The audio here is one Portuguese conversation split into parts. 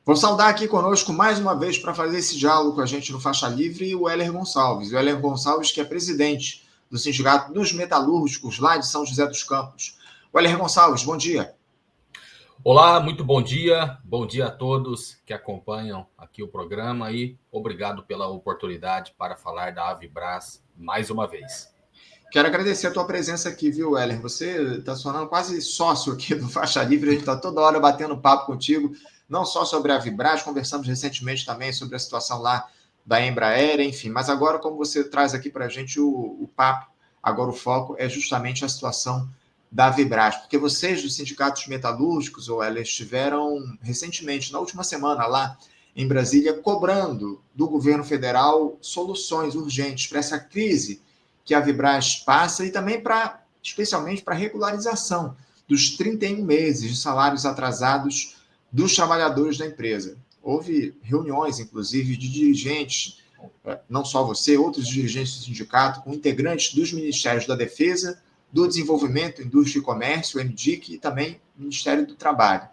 Vou saudar aqui conosco mais uma vez para fazer esse diálogo com a gente no Faixa Livre o Heller Gonçalves. O Heller Gonçalves, que é presidente do Sindicato dos Metalúrgicos lá de São José dos Campos. O Heller Gonçalves, bom dia. Olá, muito bom dia a todos que acompanham aqui o programa e obrigado pela oportunidade para falar da Avibras mais uma vez. Quero agradecer a tua presença aqui, viu, Heller? Você está se tornando quase sócio aqui do Faixa Livre, a gente está toda hora batendo papo contigo, não só sobre a Avibras, conversamos recentemente também sobre a situação lá da Embraer, enfim, mas agora, como você traz aqui para a gente o papo, agora o foco é justamente a situação da Avibras, porque vocês dos sindicatos metalúrgicos, ou Heller, estiveram recentemente, na última semana lá em Brasília, cobrando do governo federal soluções urgentes para essa crise que a Avibras passa e também especialmente para a regularização dos 31 meses de salários atrasados dos trabalhadores da empresa. Houve reuniões, inclusive, de dirigentes, não só você, outros dirigentes do sindicato, com integrantes dos Ministérios da Defesa, do Desenvolvimento, Indústria e Comércio, o MDIC, e também do Ministério do Trabalho.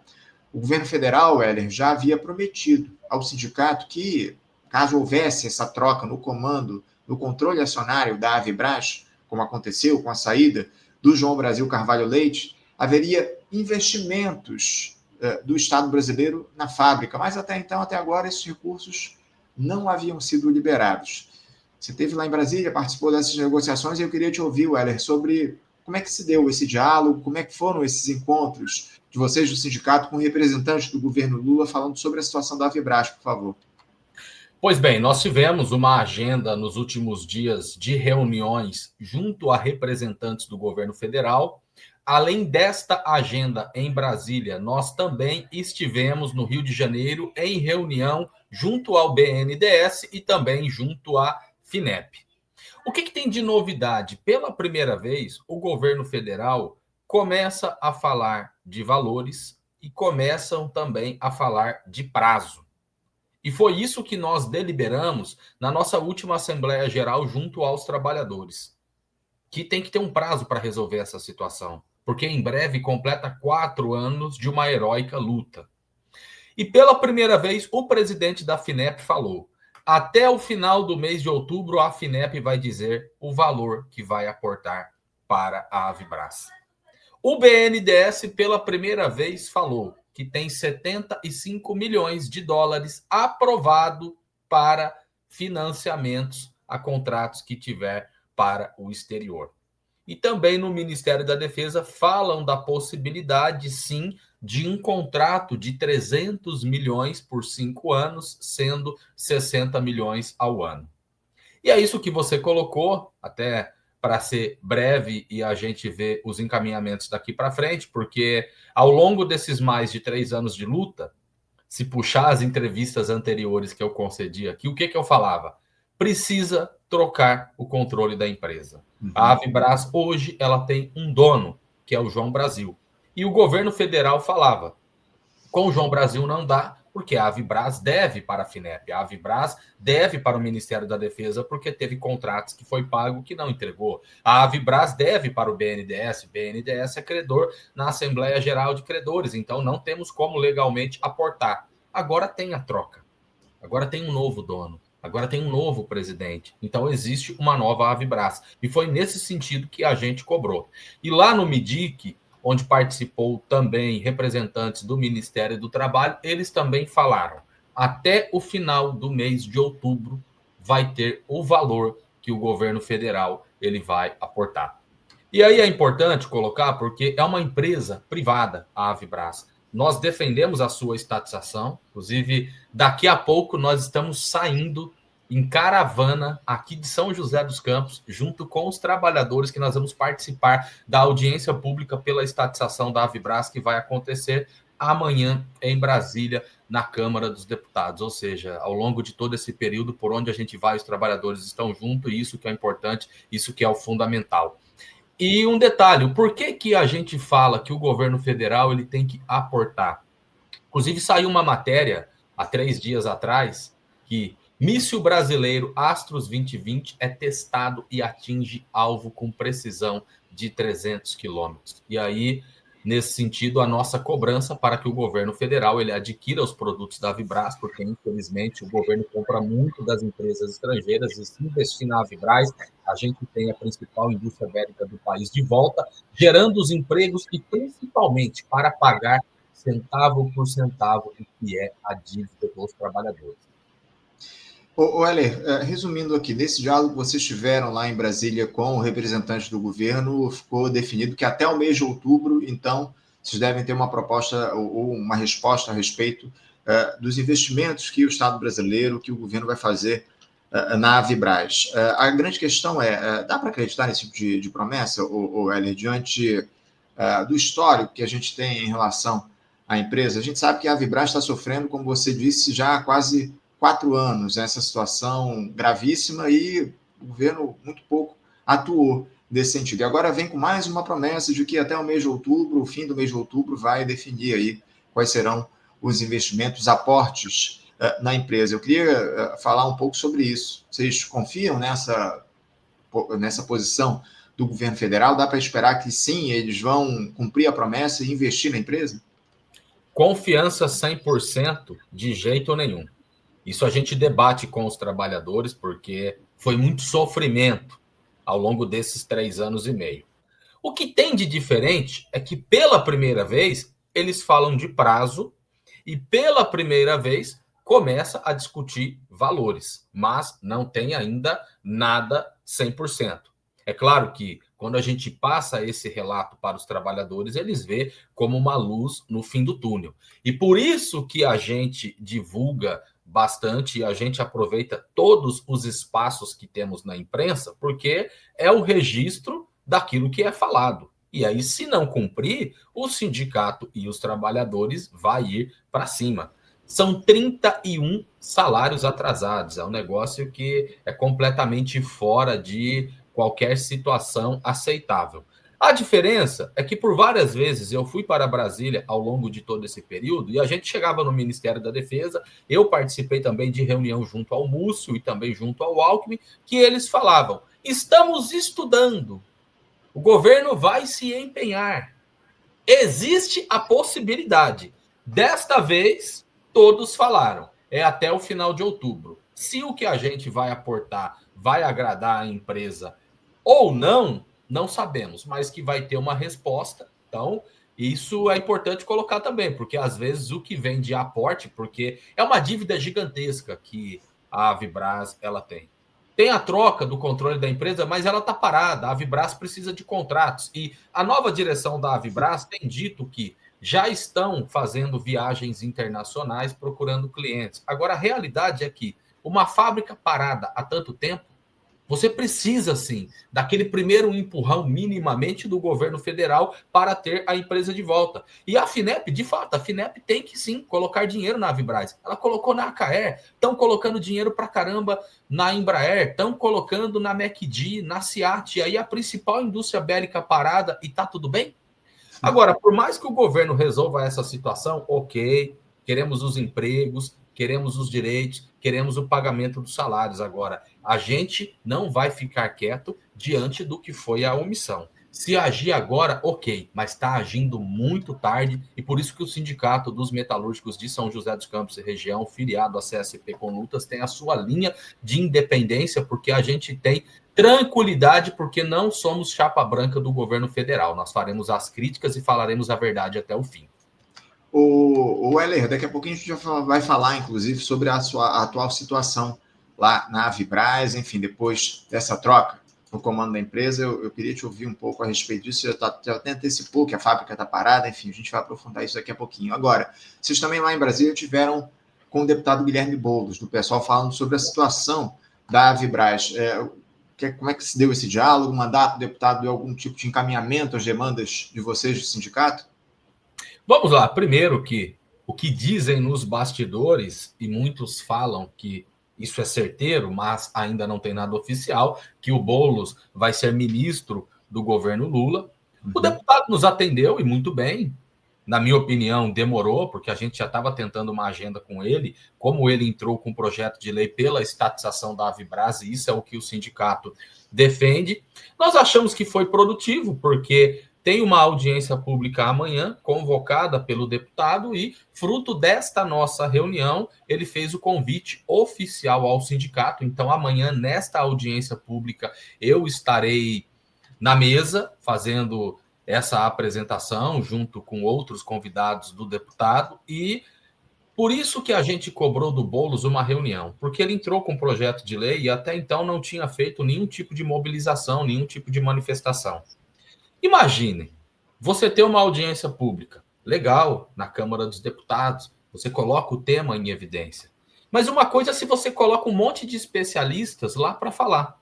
O governo federal, Heller, já havia prometido ao sindicato que, caso houvesse essa troca no comando, no controle acionário da Avibras, como aconteceu com a saída do João Brasil Carvalho Leite, haveria investimentos do Estado brasileiro na fábrica, mas até então, até agora, esses recursos não haviam sido liberados. Você esteve lá em Brasília, participou dessas negociações, e eu queria te ouvir, Heller, sobre como é que se deu esse diálogo, como é que foram esses encontros de vocês do sindicato com representantes do governo Lula falando sobre a situação da Avibras, por favor. Pois bem, nós tivemos uma agenda nos últimos dias de reuniões junto a representantes do governo federal. Além desta agenda em Brasília, nós também estivemos no Rio de Janeiro em reunião junto ao BNDES e também junto à FINEP. O que tem de novidade? Pela primeira vez, o governo federal começa a falar de valores e começam também a falar de prazo. E foi isso que nós deliberamos na nossa última Assembleia Geral junto aos trabalhadores, que tem que ter um prazo para resolver essa situação, porque em breve completa 4 anos de uma heróica luta. E pela primeira vez, o presidente da FINEP falou: até o final do mês de outubro, a FINEP vai dizer o valor que vai aportar para a Avibras. O BNDES, pela primeira vez, falou que tem 75 milhões de dólares aprovado para financiamentos a contratos que tiver para o exterior. E também no Ministério da Defesa falam da possibilidade, sim, de um contrato de 300 milhões por 5 anos, sendo 60 milhões ao ano. E é isso que você colocou, até para ser breve e a gente ver os encaminhamentos daqui para frente, porque ao longo desses mais de 3 anos de luta, se puxar as entrevistas anteriores que eu concedi aqui, o que eu falava? Precisa trocar o controle da empresa. A Avibras, hoje, ela tem um dono, que é o João Brasil. E o governo federal falava, com o João Brasil não dá, porque a Avibras deve para a FINEP, a Avibras deve para o Ministério da Defesa, porque teve contratos que foi pago que não entregou. A Avibras deve para o BNDES, BNDES é credor na Assembleia Geral de Credores, então não temos como legalmente aportar. Agora tem a troca, agora tem um novo dono, agora tem um novo presidente, então existe uma nova Avibras. E foi nesse sentido que a gente cobrou. E lá no MDIC, onde participou também representantes do Ministério do Trabalho, eles também falaram: até o final do mês de outubro vai ter o valor que o governo federal ele vai aportar. E aí é importante colocar, porque é uma empresa privada, a Avibras. Nós defendemos a sua estatização, inclusive daqui a pouco nós estamos saindo em caravana aqui de São José dos Campos, junto com os trabalhadores, que nós vamos participar da audiência pública pela estatização da Avibras, que vai acontecer amanhã em Brasília, na Câmara dos Deputados. Ou seja, ao longo de todo esse período, por onde a gente vai, os trabalhadores estão juntos, e isso que é importante, isso que é o fundamental. E um detalhe, por que a gente fala que o governo federal ele tem que aportar? Inclusive, saiu uma matéria há 3 dias atrás que míssil brasileiro Astros 2020 é testado e atinge alvo com precisão de 300 quilômetros. E aí nesse sentido, a nossa cobrança para que o governo federal ele adquira os produtos da Avibraz, porque, infelizmente, o governo compra muito das empresas estrangeiras e, se investir na Avibraz, a gente tem a principal indústria bélica do país de volta, gerando os empregos e, principalmente, para pagar centavo por centavo do que é a dívida dos trabalhadores. Heller, resumindo aqui, nesse diálogo que vocês tiveram lá em Brasília com o representante do governo, ficou definido que até o mês de outubro, então, vocês devem ter uma proposta ou uma resposta a respeito dos investimentos que o Estado brasileiro, que o governo vai fazer na Avibraz. A grande questão dá para acreditar nesse tipo de promessa, Heller, diante do histórico que a gente tem em relação à empresa? A gente sabe que a Avibraz está sofrendo, como você disse, já há quase 4 anos, essa situação gravíssima, e o governo muito pouco atuou nesse sentido. E agora vem com mais uma promessa de que até o mês de outubro, o fim do mês de outubro, vai definir aí quais serão os investimentos, aportes na empresa. Eu queria falar um pouco sobre isso. Vocês confiam nessa posição do governo federal? Dá para esperar que sim, eles vão cumprir a promessa e investir na empresa? Confiança 100%, de jeito nenhum. Isso a gente debate com os trabalhadores, porque foi muito sofrimento ao longo desses 3 anos e meio. O que tem de diferente é que, pela primeira vez, eles falam de prazo e, pela primeira vez, começa a discutir valores, mas não tem ainda nada 100%. É claro que, quando a gente passa esse relato para os trabalhadores, eles veem como uma luz no fim do túnel. E por isso que a gente divulga bastante e a gente aproveita todos os espaços que temos na imprensa, porque é o registro daquilo que é falado. E aí, se não cumprir, o sindicato e os trabalhadores vão ir para cima. São 31 salários atrasados. É um negócio que é completamente fora de qualquer situação aceitável. A diferença é que, por várias vezes, eu fui para Brasília ao longo de todo esse período e a gente chegava no Ministério da Defesa. Eu participei também de reunião junto ao Múcio e também junto ao Alckmin, que eles falavam: estamos estudando, o governo vai se empenhar, existe a possibilidade. Desta vez, todos falaram, é até o final de outubro. Se o que a gente vai aportar vai agradar a empresa ou não, não sabemos, mas que vai ter uma resposta. Então, isso é importante colocar também, porque às vezes o que vem de aporte, porque é uma dívida gigantesca que a Avibraz ela tem. Tem a troca do controle da empresa, mas ela está parada. A Avibraz precisa de contratos. E a nova direção da Avibraz tem dito que já estão fazendo viagens internacionais procurando clientes. Agora, a realidade é que uma fábrica parada há tanto tempo, você precisa, sim, daquele primeiro empurrão minimamente do governo federal para ter a empresa de volta. E a FINEP, de fato, a FINEP tem que, sim, colocar dinheiro na Avibraz. Ela colocou na Acaer, estão colocando dinheiro para caramba na Embraer, estão colocando na MacD, na SEAT, e aí a principal indústria bélica parada, e tá tudo bem? Agora, por mais que o governo resolva essa situação, ok, queremos os empregos, queremos os direitos, queremos o pagamento dos salários. Agora, a gente não vai ficar quieto diante do que foi a omissão. Se agir agora, ok, mas está agindo muito tarde, e por isso que o Sindicato dos Metalúrgicos de São José dos Campos e região, filiado à CSP com lutas, tem a sua linha de independência, porque a gente tem tranquilidade, porque não somos chapa branca do governo federal. Nós faremos as críticas e falaremos a verdade até o fim. O Heller, daqui a pouquinho a gente já vai falar, inclusive, sobre a sua atual situação lá na Avibraz, enfim, depois dessa troca no comando da empresa. Eu queria te ouvir um pouco a respeito disso. Já até antecipou que a fábrica está parada, enfim, a gente vai aprofundar isso daqui a pouquinho. Agora, vocês também lá em Brasília tiveram com o deputado Guilherme Boulos, do pessoal, falando sobre a situação da Avibraz. Como é que se deu esse diálogo? O mandato do deputado deu algum tipo de encaminhamento às demandas de vocês do sindicato? Vamos lá. Primeiro, que o que dizem nos bastidores, e muitos falam que isso é certeiro, mas ainda não tem nada oficial, que o Boulos vai ser ministro do governo Lula. O deputado nos atendeu, e muito bem. Na minha opinião, demorou, porque a gente já estava tentando uma agenda com ele, como ele entrou com um projeto de lei pela estatização da Avibraz, e isso é o que o sindicato defende. Nós achamos que foi produtivo, porque tem uma audiência pública amanhã, convocada pelo deputado, e, fruto desta nossa reunião, ele fez o convite oficial ao sindicato. Então, amanhã, nesta audiência pública, eu estarei na mesa, fazendo essa apresentação, junto com outros convidados do deputado, e por isso que a gente cobrou do Boulos uma reunião, porque ele entrou com um projeto de lei e até então não tinha feito nenhum tipo de mobilização, nenhum tipo de manifestação. Imagine, você ter uma audiência pública, legal, na Câmara dos Deputados, você coloca o tema em evidência. Mas uma coisa é se você coloca um monte de especialistas lá para falar.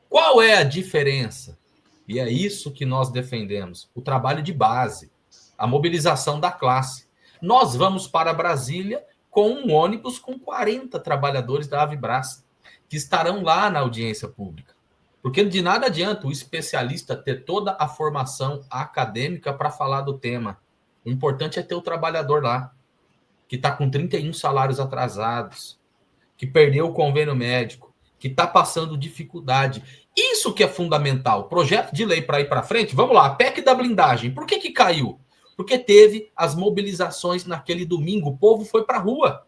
Qual é a diferença? E é isso que nós defendemos, o trabalho de base, a mobilização da classe. Nós vamos para Brasília com um ônibus com 40 trabalhadores da Avibras, que estarão lá na audiência pública. Porque de nada adianta o especialista ter toda a formação acadêmica para falar do tema. O importante é ter o trabalhador lá, que está com 31 salários atrasados, que perdeu o convênio médico, que está passando dificuldade. Isso que é fundamental. Projeto de lei para ir para frente, vamos lá, PEC da blindagem. Por que caiu? Porque teve as mobilizações naquele domingo, o povo foi para a rua.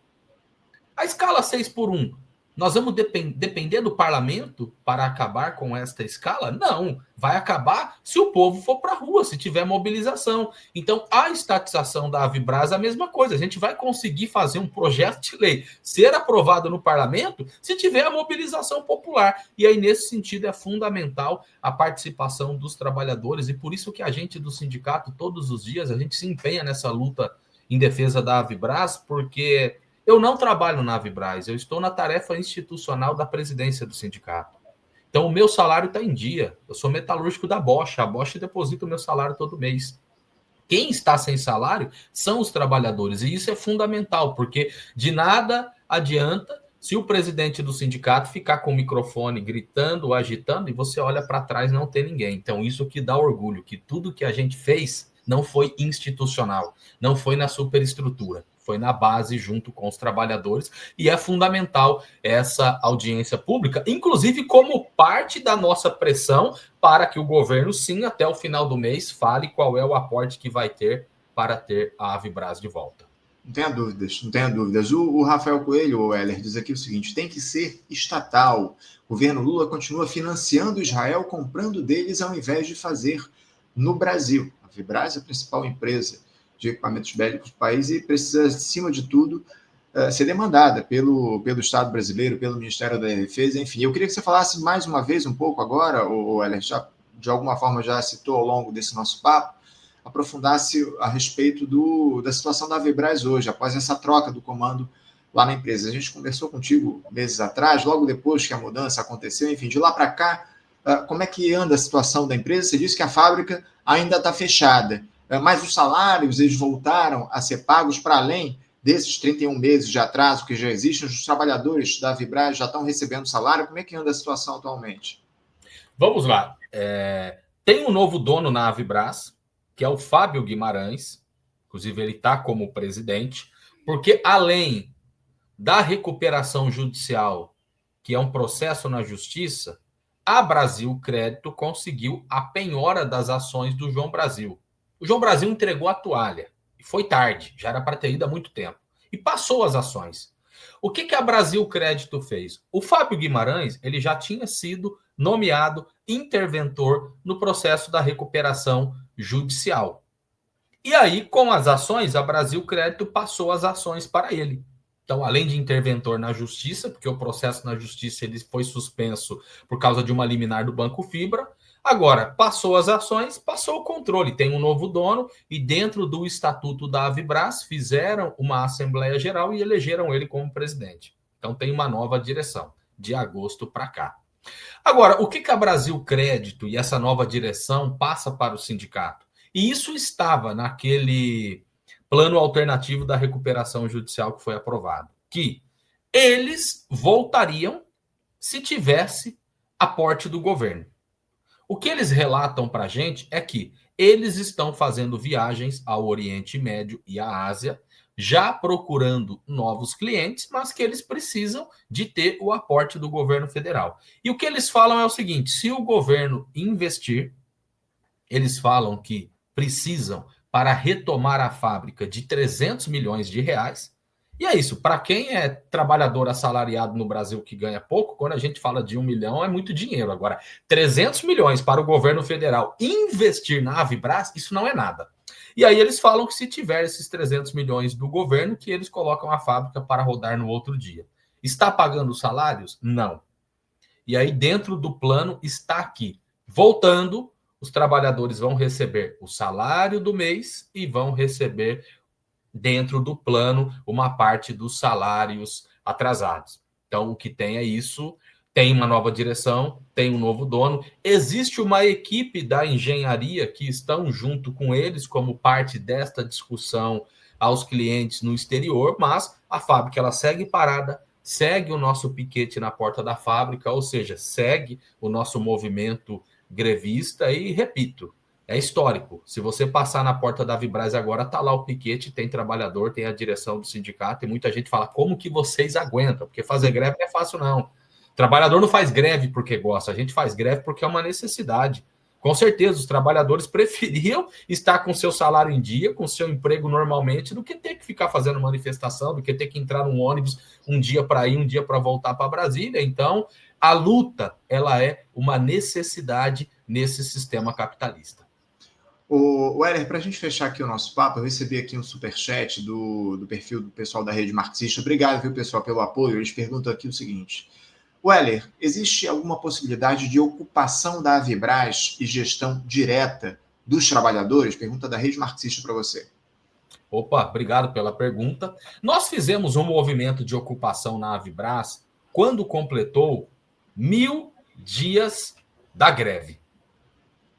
A escala 6x1, nós vamos depender do parlamento para acabar com esta escala? Não, vai acabar se o povo for para a rua, se tiver mobilização. Então, a estatização da Avibras é a mesma coisa. A gente vai conseguir fazer um projeto de lei ser aprovado no parlamento se tiver a mobilização popular. E aí, nesse sentido, é fundamental a participação dos trabalhadores, e por isso que a gente do sindicato, todos os dias, a gente se empenha nessa luta em defesa da Avibras, porque eu não trabalho na Avibras, eu estou na tarefa institucional da presidência do sindicato. Então, o meu salário está em dia. Eu sou metalúrgico da Bosch. A Bosch deposita o meu salário todo mês. Quem está sem salário são os trabalhadores. E isso é fundamental, porque de nada adianta se o presidente do sindicato ficar com o microfone gritando, agitando, e você olha para trás e não tem ninguém. Então, isso que dá orgulho, que tudo que a gente fez não foi institucional, não foi na superestrutura, foi na base junto com os trabalhadores, e é fundamental essa audiência pública, inclusive como parte da nossa pressão para que o governo, sim, até o final do mês, fale qual é o aporte que vai ter para ter a Avibras de volta. Não tenha dúvidas, não tenha dúvidas. O Rafael Coelho, o Heller, diz aqui o seguinte: tem que ser estatal. O governo Lula continua financiando Israel, comprando deles ao invés de fazer no Brasil. A Avibras é a principal empresa de equipamentos bélicos do país e precisa, acima de tudo, ser demandada pelo Estado brasileiro, pelo Ministério da Defesa, enfim. Eu queria que você falasse mais uma vez um pouco agora, o Heller, já, de alguma forma já citou ao longo desse nosso papo, aprofundasse a respeito da situação da Avibras hoje, após essa troca do comando lá na empresa. A gente conversou contigo meses atrás, logo depois que a mudança aconteceu, enfim, de lá para cá, como é que anda a situação da empresa? Você disse que a fábrica ainda está fechada, mas os salários, eles voltaram a ser pagos para além desses 31 meses de atraso que já existem. Os trabalhadores da Avibras já estão recebendo salário. Como é que anda a situação atualmente? Vamos lá. Tem um novo dono na Avibras, que é o Fábio Guimarães, inclusive ele está como presidente, porque além da recuperação judicial, que é um processo na justiça, a Brasil Crédito conseguiu a penhora das ações do João Brasil. O João Brasil entregou a toalha, e foi tarde, já era para ter ido há muito tempo, e passou as ações. O que a Brasil Crédito fez? O Fábio Guimarães, ele já tinha sido nomeado interventor no processo da recuperação judicial. E aí, com as ações, a Brasil Crédito passou as ações para ele. Então, além de interventor na justiça, porque o processo na justiça ele foi suspenso por causa de uma liminar do Banco Fibra, agora passou as ações, passou o controle, tem um novo dono, e dentro do estatuto da Avibras fizeram uma Assembleia Geral e elegeram ele como presidente. Então tem uma nova direção, de agosto para cá. Agora, o que a Brasil Crédito e essa nova direção passa para o sindicato? E isso estava naquele plano alternativo da recuperação judicial que foi aprovado, que eles voltariam se tivesse aporte do governo. O que eles relatam para a gente é que eles estão fazendo viagens ao Oriente Médio e à Ásia, já procurando novos clientes, mas que eles precisam de ter o aporte do governo federal. E o que eles falam é o seguinte: se o governo investir, eles falam que precisam, para retomar a fábrica, de 300 milhões de reais. E é isso, para quem é trabalhador assalariado no Brasil que ganha pouco, quando a gente fala de 1 milhão, é muito dinheiro. Agora, 300 milhões para o governo federal investir na Avibras, isso não é nada. E aí eles falam que se tiver esses 300 milhões do governo, que eles colocam a fábrica para rodar no outro dia. Está pagando os salários? Não. E aí dentro do plano está aqui. Voltando, os trabalhadores vão receber o salário do mês e vão receber dentro do plano uma parte dos salários atrasados. Então, o que tem é isso, tem uma nova direção, tem um novo dono, existe uma equipe da engenharia que estão junto com eles como parte desta discussão aos clientes no exterior, mas a fábrica ela segue parada, segue o nosso piquete na porta da fábrica, ou seja, segue o nosso movimento grevista e, repito, é histórico. Se você passar na porta da Avibras agora, tá lá o piquete, tem trabalhador, tem a direção do sindicato, e muita gente fala, como que vocês aguentam? Porque fazer greve não é fácil, não. Trabalhador não faz greve porque gosta, a gente faz greve porque é uma necessidade. Com certeza, os trabalhadores preferiam estar com seu salário em dia, com seu emprego normalmente, do que ter que ficar fazendo manifestação, do que ter que entrar num ônibus um dia para ir, um dia para voltar para Brasília. Então, a luta, ela é uma necessidade nesse sistema capitalista. O Heller, para a gente fechar aqui o nosso papo, eu recebi aqui um superchat do perfil do pessoal da Rede Marxista. Obrigado, viu, pessoal, pelo apoio. Eles perguntam aqui o seguinte: Heller, existe alguma possibilidade de ocupação da Avibras e gestão direta dos trabalhadores? Pergunta da Rede Marxista para você. Opa, obrigado pela pergunta. Nós fizemos um movimento de ocupação na Avibras quando completou 1000 dias da greve.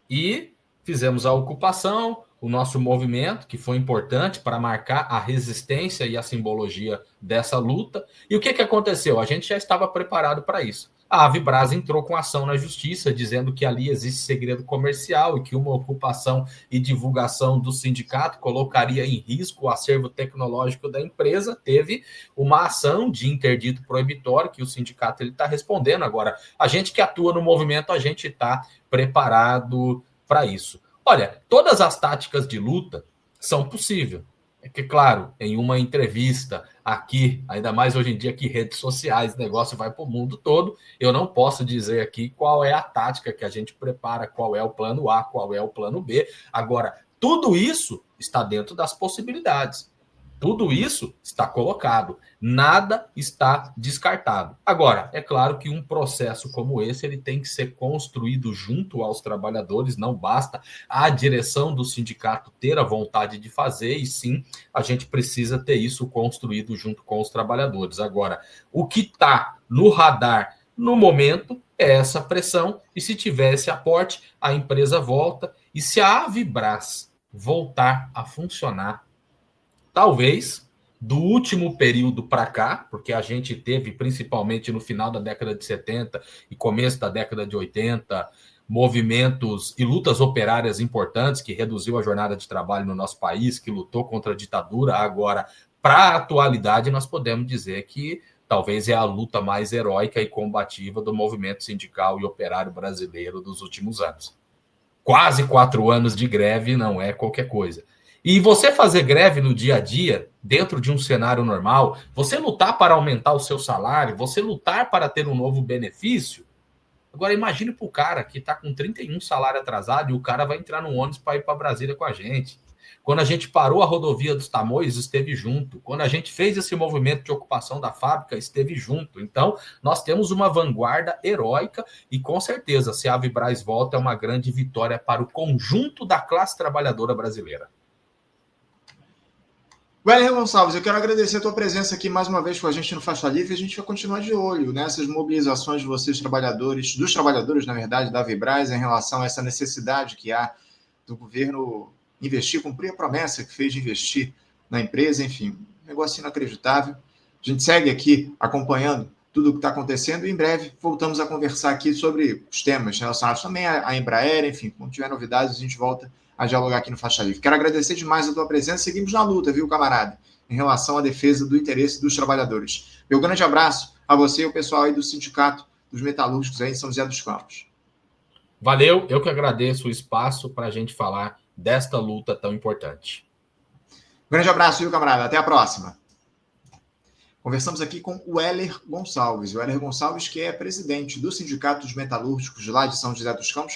E fizemos a ocupação, o nosso movimento, que foi importante para marcar a resistência e a simbologia dessa luta. E o que aconteceu? A gente já estava preparado para isso. A Avibras entrou com ação na justiça, dizendo que ali existe segredo comercial e que uma ocupação e divulgação do sindicato colocaria em risco o acervo tecnológico da empresa. Teve uma ação de interdito proibitório que o sindicato está respondendo. Agora, a gente que atua no movimento, a gente está preparado para isso. Olha, todas as táticas de luta são possíveis. É que, claro, em uma entrevista aqui, ainda mais hoje em dia que redes sociais, o negócio vai para o mundo todo, eu não posso dizer aqui qual é a tática que a gente prepara, qual é o plano A, qual é o plano B. Agora, tudo isso está dentro das possibilidades. Tudo isso está colocado, nada está descartado. Agora, é claro que um processo como esse ele tem que ser construído junto aos trabalhadores, não basta a direção do sindicato ter a vontade de fazer, e sim, a gente precisa ter isso construído junto com os trabalhadores. Agora, o que está no radar no momento é essa pressão, e se tiver esse aporte, a empresa volta, e se a Avibras voltar a funcionar, talvez, do último período para cá, porque a gente teve, principalmente no final da década de 70 e começo da década de 80, movimentos e lutas operárias importantes que reduziu a jornada de trabalho no nosso país, que lutou contra a ditadura. Agora, para a atualidade, nós podemos dizer que talvez é a luta mais heróica e combativa do movimento sindical e operário brasileiro dos últimos anos. Quase 4 anos de greve não é qualquer coisa. E você fazer greve no dia a dia, dentro de um cenário normal, você lutar para aumentar o seu salário, você lutar para ter um novo benefício. Agora imagine para o cara que está com 31 salário atrasado e o cara vai entrar no ônibus para ir para Brasília com a gente. Quando a gente parou a rodovia dos Tamoios, esteve junto. Quando a gente fez esse movimento de ocupação da fábrica, esteve junto. Então, nós temos uma vanguarda heróica e, com certeza, se a Avibras volta, é uma grande vitória para o conjunto da classe trabalhadora brasileira. Wellington Gonçalves, eu quero agradecer a tua presença aqui mais uma vez com a gente no Faixa Livre. A gente vai continuar de olho nessas mobilizações de vocês, trabalhadores, dos trabalhadores, na verdade, da Avibras, em relação a essa necessidade que há do governo investir, cumprir a promessa que fez de investir na empresa. Enfim, um negócio inacreditável. A gente segue aqui acompanhando tudo o que está acontecendo e em breve voltamos a conversar aqui sobre os temas relacionados também à Embraer. Enfim, quando tiver novidades, a gente volta a dialogar aqui no Faixa Livre. Quero agradecer demais a tua presença. Seguimos na luta, viu, camarada? Em relação à defesa do interesse dos trabalhadores. Meu grande abraço a você e o pessoal aí do Sindicato dos Metalúrgicos aí em São José dos Campos. Valeu, eu que agradeço o espaço para a gente falar desta luta tão importante. Grande abraço, viu, camarada? Até a próxima. Conversamos aqui com o Heller Gonçalves. O Heller Gonçalves, que é presidente do Sindicato dos Metalúrgicos lá de São José dos Campos,